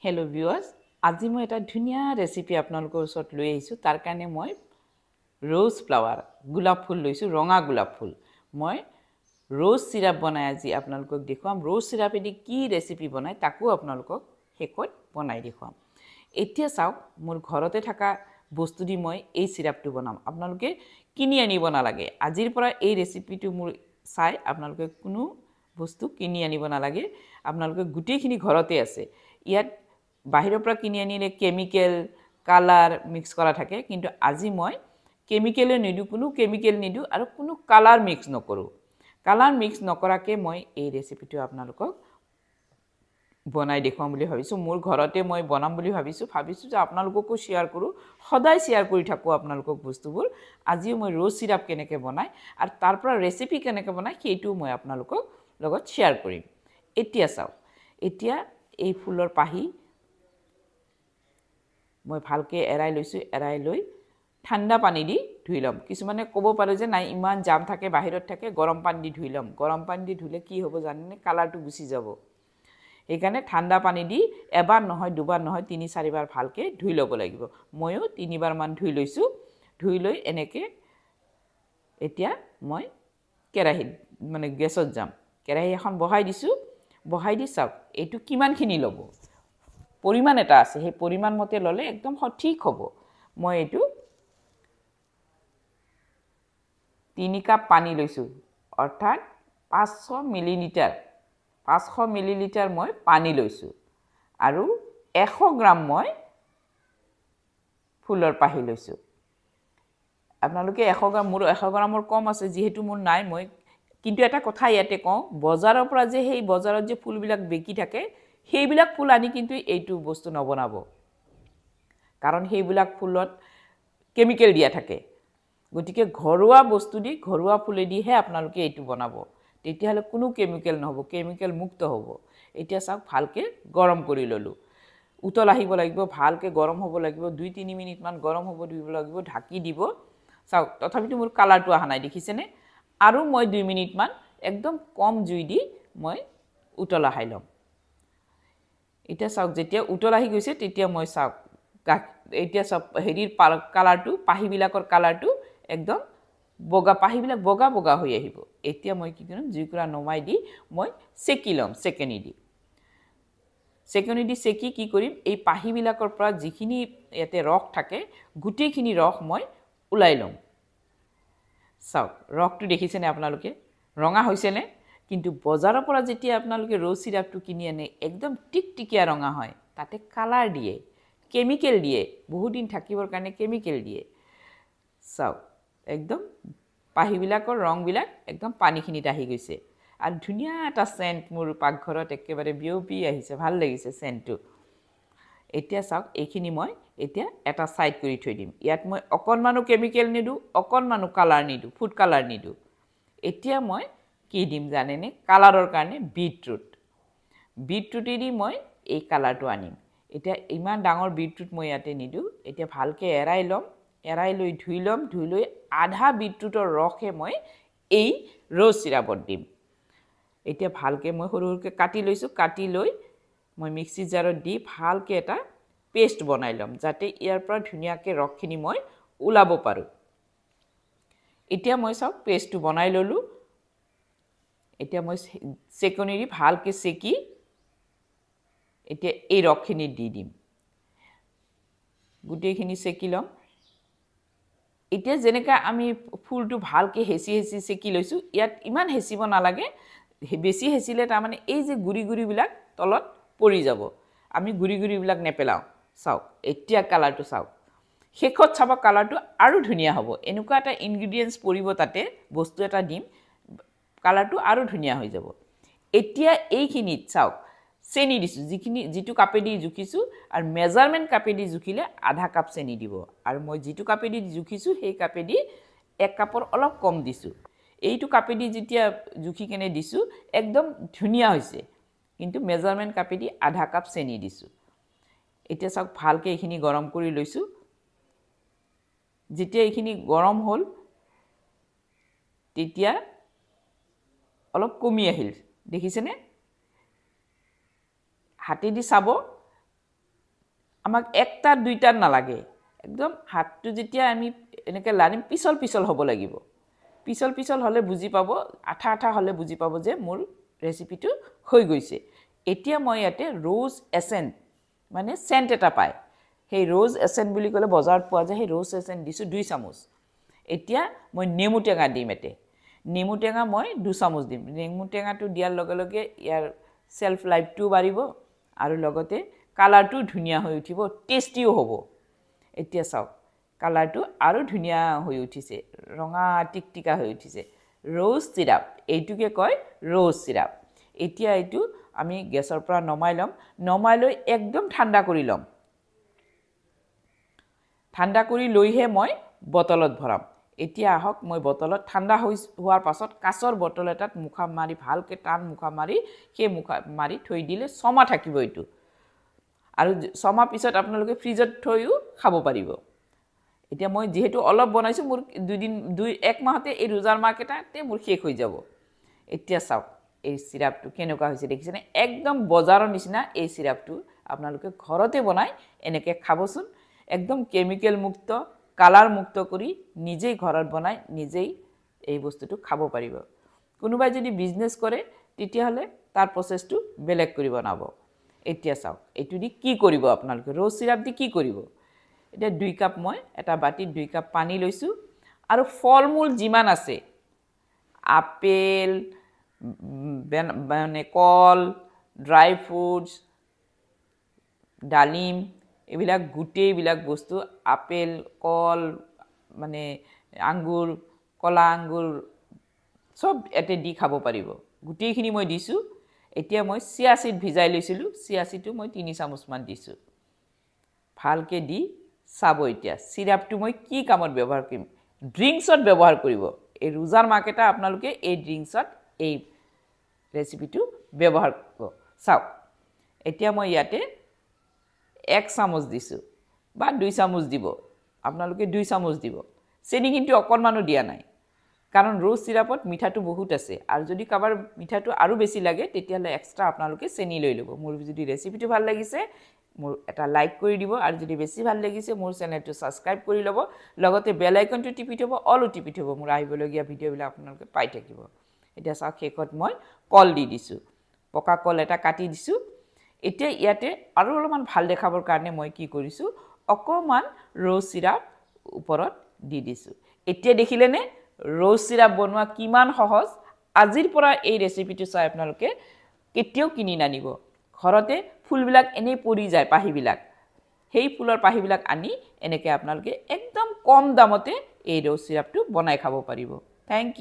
Hello viewers, আজি মই এটা ধুনিয়া ৰেচিপি আপোনালোকৰ ওচৰত লৈ আহিছো তাৰ কাৰণে মই rose flower গোলাপ ফুল লৈছো ৰঙা গোলাপ ফুল মই rose syrup বনাই আজি আপোনালোকক দেখুৱাম rose syrup এদি কি ৰেচিপি বনাই তাকো আপোনালোকক হেকত বনাই দেখুৱাম এতিয়া চাওক মোৰ ঘৰতে থকা বস্তু দি মই এই সিৰাপটো বনাম আপোনালোকে কিনি আনিব না লাগে আজিৰ পৰা এই ৰেচিপিটো মোৰ চাই আপোনালোকে কোনো বস্তু কিনি আনিব না লাগে আপোনালোকে গুটেখিনি ঘৰতে আছে ইয়াত বাহিৰৰ পৰা কিনি আনিলে কেমিক্যাল কালাৰ মিক্স কৰা থাকে কিন্তু আজি মই কেমিক্যাল নিদু কোনো কেমিক্যাল নিদু আৰু কোনো কালাৰ মিক্স নকৰো কালাৰ মিক্স নকৰাকে মই এই ৰেচিপিটো আপোনালোকক বনাই দেখুৱাম বুলি ভাবিছো মোৰ ঘৰতে মই বনাম বুলি ভাবিছো যে আপোনালোককো শেয়াৰ কৰো সদায় শেয়াৰ কৰি থাকো আপোনালোকক বস্তুবোৰ আজিও মই rose syrup কেনেকৈ বনাই আৰু তাৰ পৰা ৰেচিপি কেনেকৈ বনাই সেইটো মই আপোনালোকক লগত শেয়াৰ কৰিম এতিয়া চাও এতিয়া এই ফুলৰ পাহি মই ভালকে এৰাই লৈছো এৰাই লৈ ঠাণ্ডা পানী দি ধুই লম কিছুমানে ক'ব পাৰে যে নাই ইমান জাম থাকে বাহিৰত থাকে গৰম পানী দি ধুই লম গৰম পানী দি ধুলে কি হ'ব জানেনে কালাৰটো গুছি যাব এইকাৰণে ঠাণ্ডা পানী দি এবাৰ নহয় দুবাৰ নহয় তিনি চাৰিবাৰ ভালকে ধুই লব লাগিব ময়ো তিনিবাৰ মান ধুই লৈছো ধুই লৈ এনেকে এতিয়া মই কেৰাহী মানে গেছত যাম কেৰাহী এখন বহাই দিছো বহাই দি চাওক এটো কিমানখিনি লব পৰিমাণ এটা আছে সেই পৰিমাণ মতে ললে একদম সঠিক হ'ব মই এটো 3 কাপ পানী লৈছো অৰ্থাৎ 500 মিলিলিটাৰ 500 মিলিলিটাৰ মই পানী লৈছো আৰু 100 গ্ৰাম মই ফুলৰ পাহি লৈছো আপোনালোকে 100 গ্ৰাম মোৰ 100 গ্ৰামৰ কম আছে যেহেতু মোৰ নাই মই কিন্তু এটা কথা ইয়াতে কওঁ বজাৰৰ পৰা যে সেই বজাৰত যে ফুলবিলাক বেকি থাকে সেইবিলাক ফুল আনি কিন্তু এইটো বস্তু নবনাব কাৰণ সেইবিলাক ফুলত কেমিক্যাল দিয়া থাকে গতিকে ঘৰুৱা বস্তু দি ঘৰুৱা ফুলে দি হে আপোনালোকে এইটো বনাব তেতিয়াহলে কোনো কেমিক্যাল নহব কেমিক্যাল মুক্ত হ'ব এতিয়া চাওক ভালকে গৰম কৰি ললো উতল আহিব লাগিব ভালকে গৰম হ'ব লাগিব 2-3 মিনিট মান গৰম হ'ব দিব লাগিব ঢাকি দিব চাওক তথাপিতো মোৰ কালাৰটো আহা নাই দেখিছেনে আৰু মই 2 মিনিট মান একদম কম জুই দি মই উতল আহাই লম এতিয়া চাওক যেতিয়া উতল আহি গৈছে তেতিয়া মই চাওক এতিয়া সব হেৰিৰ কালাৰটো পাহিবিলাকৰ কালাৰটো একদম বগা পাহিবিলাক বগা বগা হৈ আহিব এতিয়া মই কি কৰিম জুইকুৰা নমাই দি মই সেকি লম সেকেনি দি সেকি কি কৰিম এই পাহিবিলাকৰ পৰা যিখিনি ইয়াতে ৰস থাকে গুটেখিনি ৰস মই উলাই লম চাওক ৰসটো দেখিছেনে আপোনালোকে ৰঙা হৈছেনে কিন্তু বজাৰৰ পৰা যেতিয়া আপোনালোকে rose syrupটো কিনি আনে একদম টিকটিকিয়া ৰঙা হয় তাতে কালাৰ দিয়ে কেমিক্যাল দিয়ে বহুত দিন থাকিবৰ কাৰণে কেমিক্যাল দিয়ে চাওক একদম পাহিবিলাকৰ ৰংবিলাক একদম পানীখিনিত আহি গৈছে আৰু ধুনিয়া এটা সেন্ট মোৰ পাকঘৰত একেবাৰে বিয়পি আহিছে ভাল লাগিছে সেন্টটো এতিয়া চাওক এইখিনি মই এতিয়া এটা সাইড কৰি থৈ দিম ইয়াত মই অকনমানো কেমিক্যাল নিদু অকনমানো কালাৰ নিদু ফুড কালাৰ নিদু এতিয়া মই কি দিম জানেনে কালাৰৰ কাৰণে বিটৰুট দি মই এই কালাৰটো আনিম এতিয়া ইমান ডাঙৰ বিটৰুট মই ইয়াতে নিদু এতিয়া ভালকে এৰাই লম এৰাই লৈ ধুই লম ধুই লৈ আধা বিটৰুটৰ ৰসে মই এই rose syrupত দিম এতিয়া ভালকে মই সৰুকে কাটি লৈছো কাটি লৈ মই মিক্সি জাৰত দি ভালকে এটা পেষ্ট বনাই লম যাতে ইয়াৰ পৰা ধুনিয়াকে ৰসখিনি মই উলাব পাৰো এতিয়া মই সব পেষ্টটো বনাই ললো এতিয়া মই সেকনিৰি ভালকে সেকি এতিয়া এই ৰসখিনি দি দিম গুটেখিনি সেকি লম এতিয়া যেনেকা আমি ফুলটো ভালকে হেসি সেকি লৈছো ইয়াত ইমান হেসিব না লাগে বেছি হেসিলে তাৰ মানে এই যে গুৰি বিলাক তলত পৰি যাব আমি গুৰি বিলাক নেপেলাও চাওক এতিয়া কালাৰটো চাওক হেকত চাবা কালাৰটো আৰু ধুনিয়া হ'ব এনেকুৱা এটা ইনগ্ৰেডিয়েন্টস পৰিব তাতে বস্তু এটা দিম কালাৰটো আৰু ধুনিয়া হৈ যাব এতিয়া এইখিনিত চাওক চেনি দিছো যিটো কাপেদি জুখিছো আৰু মেজাৰমেন্ট কাপেদি জুখিলে আধা কাপ চেনি দিব আৰু মই যিটো কাপেদি জুখিছো সেই কাপেদি 1 কাপৰ অলপ কম দিছো এইটো কাপেদি যেতিয়া জুখি কেনে দিছো একদম ধুনিয়া হৈছে কিন্তু মেজাৰমেন্ট কাপেদি আধা কাপ চেনি দিছো এতিয়া চাওক ভালকে এইখিনি গৰম কৰি লৈছো যেতিয়া এইখিনি গৰম হ'ল তেতিয়া অলপ কমি আহিল দেখিছেনে হাতে দি চাব আমাক একটা দুইটাৰ নালাগে একদম হাতটো যেতিয়া আমি এনেকৈ লাৰিম পিছল পিছল হ'ব লাগিব পিছল পিছল হ'লে বুজি পাব আঠা আঠা হ'লে বুজি পাব যে মোৰ ৰেচিপিটো হৈ গৈছে এতিয়া মই ইয়াতে ৰ'জ এচেন্ট মানে সেন্ট এটা পায় সেই ৰ'জ এচেন্ট বুলি ক'লে বজাৰত পোৱা যায় সেই ৰ'জ এচেন্ট দিছোঁ 2 চামুচ এতিয়া মই নেমু টেঙা দিম এতে নেমু টেঙা মই 2 চামুচ দিম নেমু টেঙাটো দিয়াৰ লগে লগে ইয়াৰ সেলফ লাইফটো বাঢ়িব আৰু লগতে কালাৰটো ধুনীয়া হৈ উঠিব টেষ্টিও হ'ব এতিয়া চাওক কালাৰটো আৰু ধুনীয়া হৈ উঠিছে ৰঙা টিকটিকা হৈ উঠিছে ৰ'জ সিৰাপ এইটোকে কয় ৰ'জ সিৰাপ এতিয়া এইটো আমি গেছৰ পৰা নমাই লৈ একদম ঠাণ্ডা কৰি লম ঠাণ্ডা কৰি লৈহে মই বটলত ভৰাম এতিয়া আহক মই বটলত ঠাণ্ডা হোৱাৰ পাছত কাচৰ বটল এটাত মুখা মাৰি ভালকৈ টান মুখা মাৰি সেই মুখা মাৰি থৈ দিলে 6 মাহ থাকিব এইটো আৰু 6 মাহ পিছত আপোনালোকে ফ্ৰিজত থৈও খাব পাৰিব এতিয়া মই যেহেতু অলপ বনাইছো মোৰ 1 মাহতে এই ৰোজাৰ মাৰ্কেটতে মোৰ শেষ হৈ যাব এতিয়া চাওক এই সিৰাপটো কেনেকুৱা হৈছে দেখিছেনে একদম বজাৰৰ নিচিনা এই সিৰাপটো আপোনালোকে ঘৰতে বনাই এনেকৈ খাবচোন একদম কেমিক্যাল মুক্ত কালাৰ মুক্ত কৰি নিজেই ঘৰত বনাই নিজেই এই বস্তুটো খাব পাৰিব কোনোবাই যদি বিজনেস কৰে তেতিয়াহলে তাৰ প্ৰসেসটো বেলেগ কৰি বনাব এতিয়া চাওক এটো দি কি কৰিব আপোনালোকে ৰ'জ সিৰাপ দি কি কৰিব এটা 2 কাপ মই এটা বাটিত 2 কাপ পানী লৈছো আৰু ফলমূল যিমান আছে আপেল মানে কল ড্ৰাই ফ্ৰুটস ডালিম এবিলাক গুটেইবিলাক বস্তু আপেল কল মানে আঙ্গুৰ কলা আঙ্গুৰ সব এতে দি খাব পাৰিব গুটেইখিনি মই দিছো এতিয়া মই চিয়া সিড ভিজাই লৈছিলো চিয়া সিডটো মই 3 চামুচ মান দিছো ভালকে দি চাব এতিয়া সিৰাপটো মই কি কামত ব্যৱহাৰ কৰিম ড্ৰিংকছত ব্যৱহাৰ কৰিব এই ৰোজাৰ মাৰ্কেটা আপোনালোকে এই ড্ৰিংকছত এই ৰেচিপিটো ব্যৱহাৰ কৰিব চাওক এতিয়া মই ইয়াতে 1 চামুচ দিছো বা 2 চামুচ দিব আপোনালোকে 2 চামুচ দিব চেনি কিন্তু অকনমানো দিয়া নাই কাৰণ ৰ'জ সিৰাপত মিঠাটো বহুত আছে আৰু যদি কাবাৰ মিঠাটো আৰু বেছি লাগে তেতিয়ালে এক্সট্ৰা আপোনালোকে চেনি লৈ লব মোৰ যদি ৰেচিপিটো ভাল লাগিছে মোৰ এটা লাইক কৰি দিব আৰু যদি বেছি ভাল লাগিছে মোৰ চেনেলটো সাবস্ক্ৰাইব কৰি লব লগতে বেল আইকনটো টিপি থব অল টিপি থব মোৰ আহিবলগীয়া ভিডিওবিলাক আপোনালোকে পাই থাকিব এতিয়া চাওক শেষত মই কল দি দিছো পকা কল এটা কাটি দিছো এতিয়া ইয়াতে আৰু অলপমান ভাল দেখাবৰ কাৰণে মই কি কৰিছো অকমান ৰ'জ সিৰাপ ওপৰত দি দিছো এতিয়া দেখিলেনে ৰ'জ সিৰাপ বনোৱা কিমান সহজ আজিৰ পৰা এই ৰেচিপিটো চাই আপোনালোকে কেতিয়াও কিনি নানিব ঘৰতে ফুলবিলাক এনেই পৰি যায় পাহিবিলাক সেই ফুলৰ পাহিবিলাক আনি এনেকৈ আপোনালোকে একদম কম দামতে এই ৰ'জ সিৰাপটো বনাই খাব পাৰিব থ্যাংক ইউ